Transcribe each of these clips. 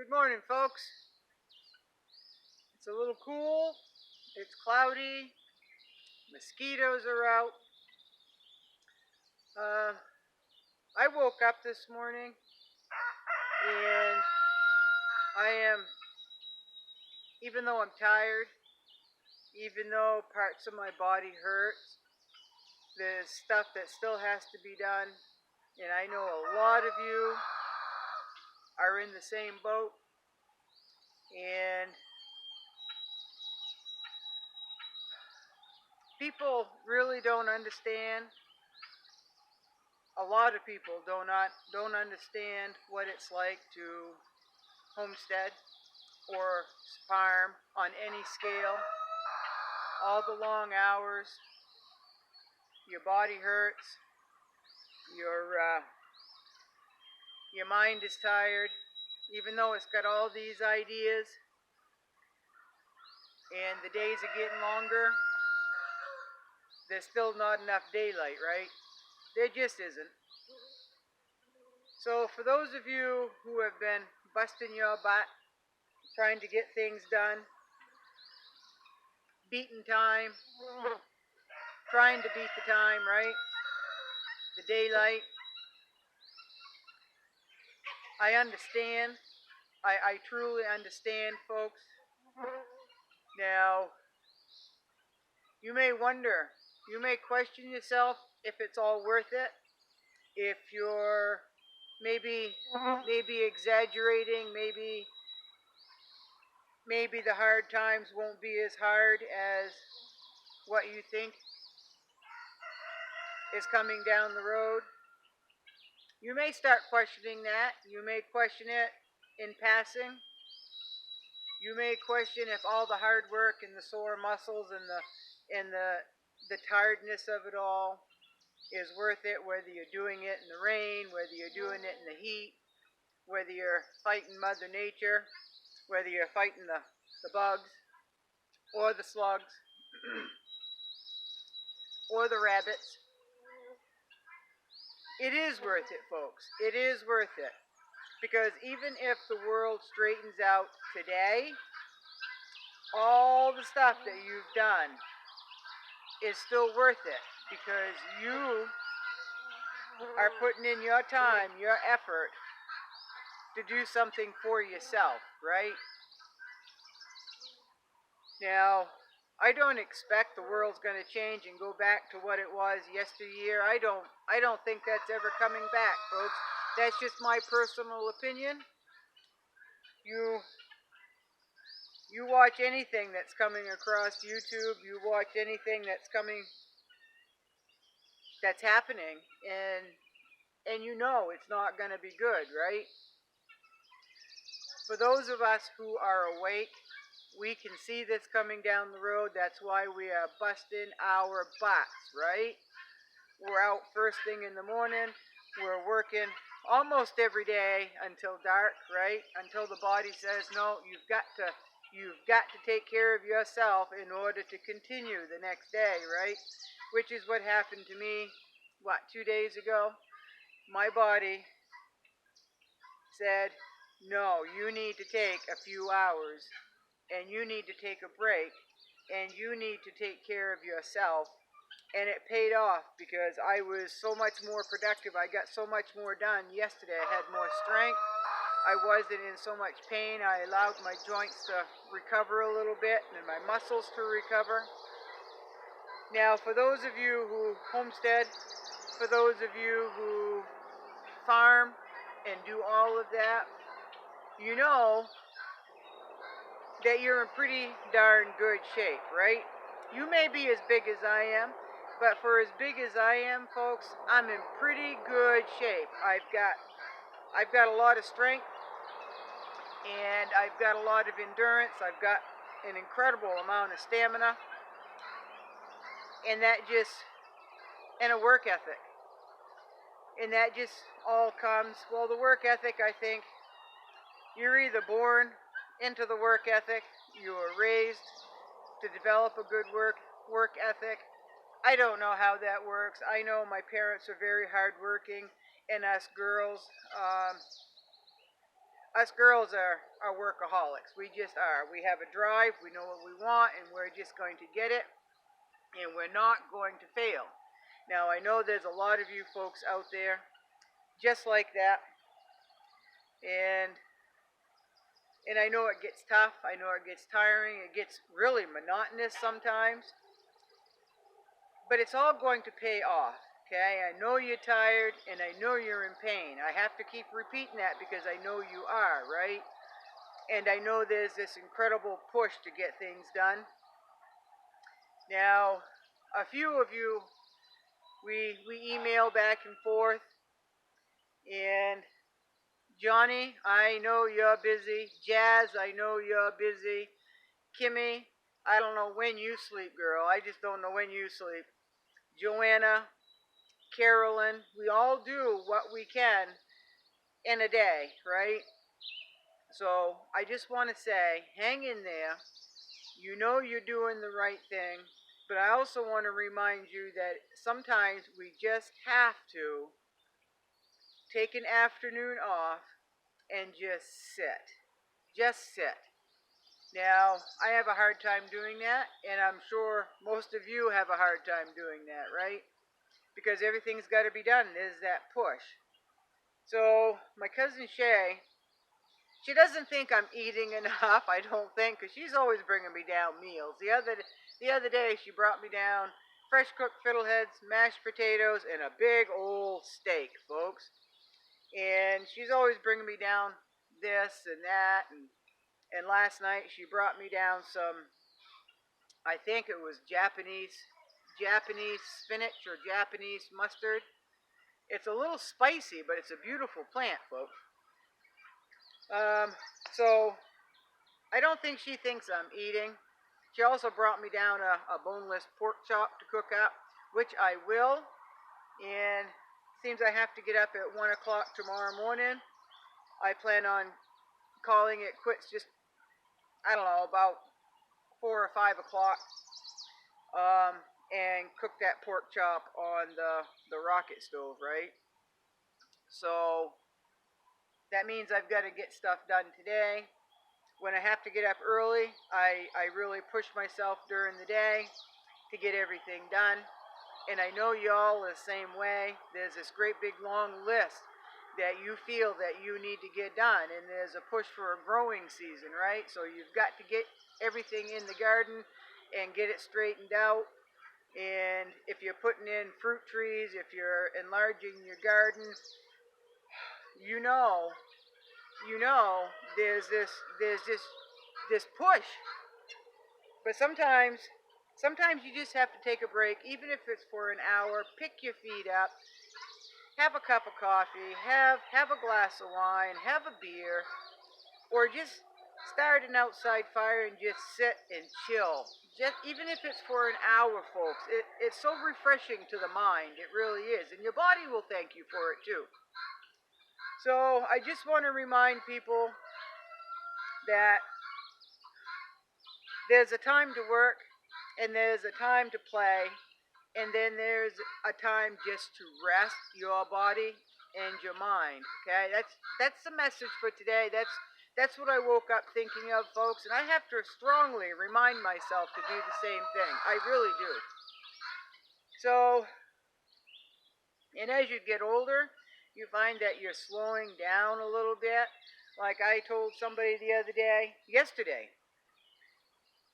Good morning, folks. It's a little cool. It's cloudy. Mosquitoes are out. I woke up this morning and I am, even though I'm tired, even though parts of my body hurt, there's stuff that still has to be done. And I know a lot of you are in the same boat. And people really don't understand. A lot of people don't understand what it's like to homestead or farm on any scale. All the long hours, your body hurts, your mind is tired, even though it's got all these ideas, and the days are getting longer. There's still not enough daylight, right? There just isn't. So for those of you who have been busting your butt, trying to get things done, beating time, trying to beat the time, right? The daylight. I understand. I truly understand, folks. Now, you may wonder, you may question yourself if it's all worth it, if you're maybe exaggerating, maybe the hard times won't be as hard as what you think is coming down the road. You may start questioning that. You may question it in passing. You may question if all the hard work and the sore muscles and the tiredness of it all is worth it, whether you're doing it in the rain, whether you're doing it in the heat, whether you're fighting Mother Nature, whether you're fighting the bugs or the slugs or the rabbits. It is worth it, folks. It is worth it. Because even if the world straightens out today, all the stuff that you've done is still worth it. Because you are putting in your time, your effort to do something for yourself, right? Now, I don't expect the world's going to change and go back to what it was yesteryear. I don't think that's ever coming back, folks. That's just my personal opinion. You watch anything that's coming across YouTube, you watch anything that's happening, and you know it's not going to be good, right? For those of us who are awake, we can see this coming down the road. That's why we are busting our butts, right? We're out first thing in the morning. We're working almost every day until dark, right? Until the body says, no, you've got to take care of yourself in order to continue the next day, right? Which is what happened to me, 2 days ago? My body said, no, you need to take a few hours, and you need to take a break, and you need to take care of yourself. And it paid off because I was so much more productive. I got so much more done yesterday. I had more strength. I wasn't in so much pain. I allowed my joints to recover a little bit and my muscles to recover. Now, for those of you who homestead, for those of you who farm and do all of that, you know that you're in pretty darn good shape, right? You may be as big as I am, but for as big as I am, folks, I'm in pretty good shape. I've got a lot of strength, and I've got a lot of endurance. I've got an incredible amount of stamina, and a work ethic. And that just all comes, well, the work ethic, I think, you're either born into the work ethic, you were raised to develop a good work ethic. I don't know how that works. I know my parents are very hardworking, and us girls, us girls are workaholics. We just are. We have a drive. We know what we want, and we're just going to get it, and we're not going to fail. Now, I know there's a lot of you folks out there just like that, and I know it gets tough. I know it gets tiring. It gets really monotonous sometimes, but it's all going to pay off. Okay, I know you're tired and I know you're in pain. I have to keep repeating that because I know you are, right? And I know there's this incredible push to get things done. Now, a few of you, we email back and forth, and Johnny, I know you're busy. Jazz, I know you're busy. Kimmy, I don't know when you sleep, girl. I just don't know when you sleep. Joanna, Carolyn, we all do what we can in a day, right? So I just want to say, hang in there. You know you're doing the right thing, but I also want to remind you that sometimes we just have to take an afternoon off and just sit. Just sit. Now, I have a hard time doing that, and I'm sure most of you have a hard time doing that, right? Because everything's got to be done. There's that push. So, my cousin Shay, she doesn't think I'm eating enough, I don't think, because she's always bringing me down meals. The other day, she brought me down fresh cooked fiddleheads, mashed potatoes, and a big old steak, folks. And she's always bringing me down this and that, and last night she brought me down some, I think it was Japanese spinach or Japanese mustard. It's a little spicy, but it's a beautiful plant, folks. Um, so I don't think she thinks I'm eating. She also brought me down a boneless pork chop to cook up, which I will. And seems I have to get up at 1 o'clock tomorrow morning. I plan on calling it quits just, I don't know, about 4 or 5 o'clock. And cook that pork chop on the rocket stove, right? So that means I've got to get stuff done today. When I have to get up early, I really push myself during the day to get everything done. And I know y'all are the same way. There's this great big long list that you feel that you need to get done. And there's a push for a growing season, right? So you've got to get everything in the garden and get it straightened out. And if you're putting in fruit trees, if you're enlarging your garden, you know, there's this push. But sometimes you just have to take a break, even if it's for an hour. Pick your feet up, have a cup of coffee, have a glass of wine, have a beer, or just start an outside fire and just sit and chill. Just even if it's for an hour, folks, it's so refreshing to the mind. It really is, and your body will thank you for it too. So I just want to remind people that there's a time to work, and there's a time to play, and then there's a time just to rest your body and your mind. Okay, that's the message for today. That's what I woke up thinking of, folks, and I have to strongly remind myself to do the same thing. I really do. So, and as you get older, you find that you're slowing down a little bit. Like I told somebody the other day, yesterday,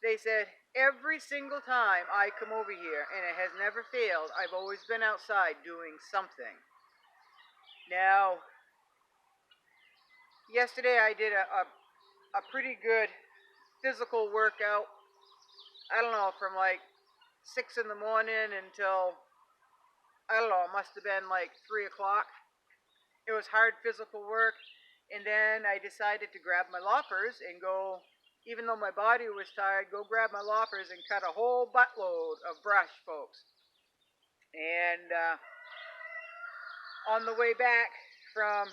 they said, every single time I come over here, and it has never failed, I've always been outside doing something. Now, yesterday I did a pretty good physical workout. I don't know, from like 6 in the morning until, I don't know, it must have been like 3 o'clock. It was hard physical work. And then I decided to grab my loppers and go, even though my body was tired, go grab my loppers and cut a whole buttload of brush, folks. And on the way back from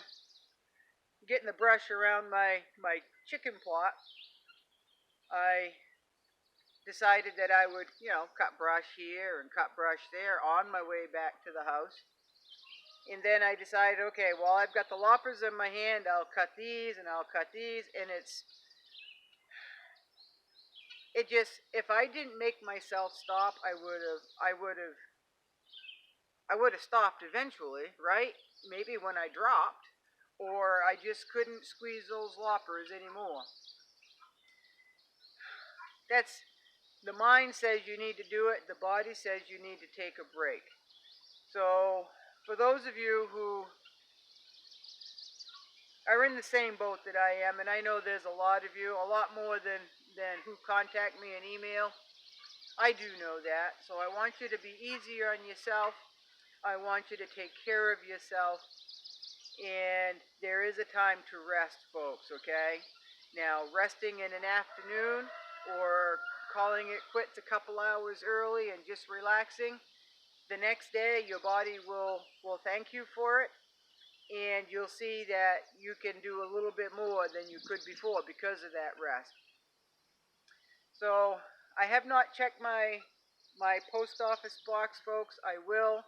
getting the brush around my chicken plot, I decided that I would, cut brush here and cut brush there on my way back to the house. And then I decided, okay, well, I've got the loppers in my hand. I'll cut these and I'll cut these, and it just, if I didn't make myself stop, I would have stopped eventually, right? Maybe when I dropped, or I just couldn't squeeze those loppers anymore. That's, the mind says you need to do it, the body says you need to take a break. So, for those of you who are in the same boat that I am, and I know there's a lot of you, a lot more than who contact me in email, I do know that. So I want you to be easier on yourself. I want you to take care of yourself. And there is a time to rest, folks, okay? Now, resting in an afternoon or calling it quits a couple hours early and just relaxing, the next day your body will thank you for it, and you'll see that you can do a little bit more than you could before because of that rest. So I have not checked my post office box, folks. I will.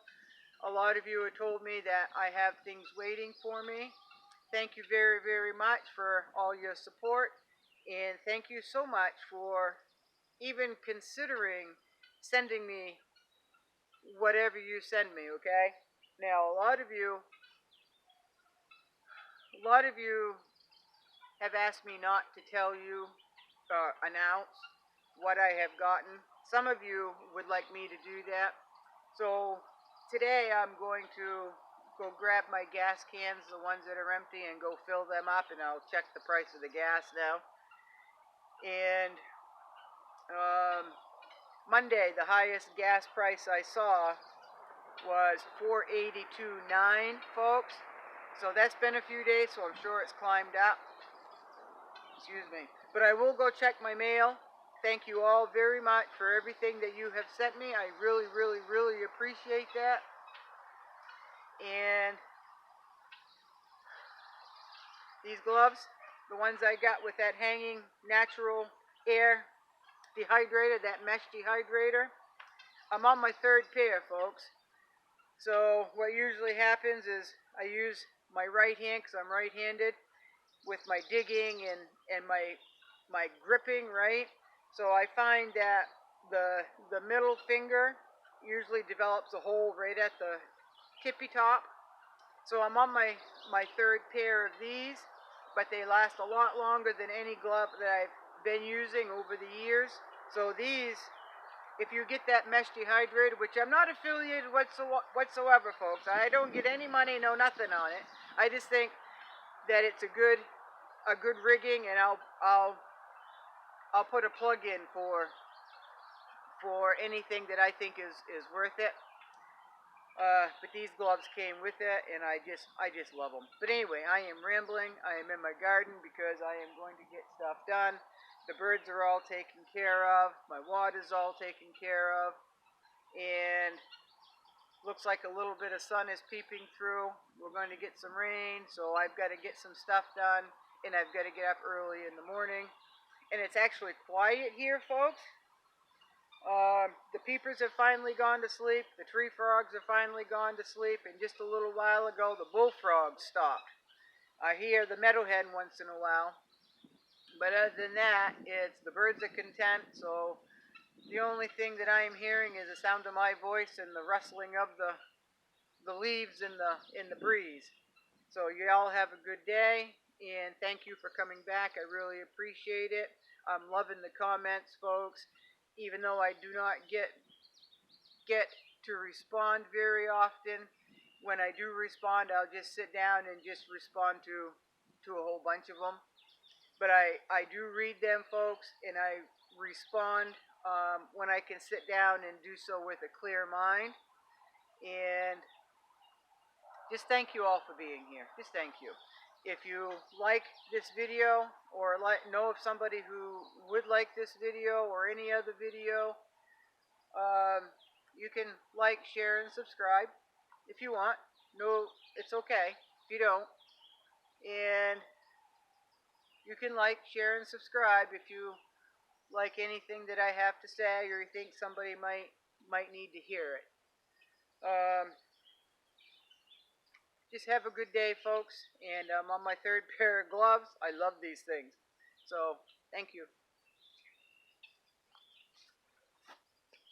A lot of you have told me that I have things waiting for me. Thank you very, very much for all your support, and thank you so much for even considering sending me whatever you send me, okay? Now, a lot of you have asked me not to tell you, announce what I have gotten. Some of you would like me to do that. So today I'm going to go grab my gas cans, the ones that are empty, and go fill them up, and I'll check the price of the gas now. And Monday, the highest gas price I saw was $4.82.9, folks. So that's been a few days, so I'm sure it's climbed up. Excuse me. But I will go check my mail. Thank you all very much for everything that you have sent me. I really, really, really appreciate that. And these gloves, the ones I got with that hanging natural air dehydrator, that mesh dehydrator, I'm on my third pair, folks. So what usually happens is I use my right hand, because I'm right-handed, with my digging and my gripping, right? So I find that the middle finger usually develops a hole right at the tippy top. So I'm on my third pair of these, but they last a lot longer than any glove that I've been using over the years. So these, if you get that mesh dehydrator, which I'm not affiliated whatsoever, folks. I don't get any money, no nothing on it. I just think that it's a good rigging, and I'll put a plug in for anything that I think is worth it. But these gloves came with it, and I just love them. But anyway, I am rambling. I am in my garden because I am going to get stuff done. The birds are all taken care of. My water's all taken care of. And looks like a little bit of sun is peeping through. We're going to get some rain, so I've got to get some stuff done, and I've got to get up early in the morning. And it's actually quiet here, folks. The peepers have finally gone to sleep. The tree frogs have finally gone to sleep. And just a little while ago, the bullfrogs stopped. I hear the meadowhen once in a while. But other than that, it's the birds are content. So the only thing that I am hearing is the sound of my voice and the rustling of the leaves in the breeze. So you all have a good day, and thank you for coming back. I really appreciate it. I'm loving the comments, folks. Even though I do not get to respond very often, when I do respond, I'll just sit down and just respond to a whole bunch of them. But I do read them, folks, and I respond when I can sit down and do so with a clear mind. And just thank you all for being here. Just thank you. If you like this video, or know of somebody who would like this video or any other video, you can like, share, and subscribe if you want. No, it's okay if you don't. And you can like, share, and subscribe if you like anything that I have to say, or you think somebody might need to hear it. just have a good day, folks. And I'm on my third pair of gloves. I love these things. So, thank you.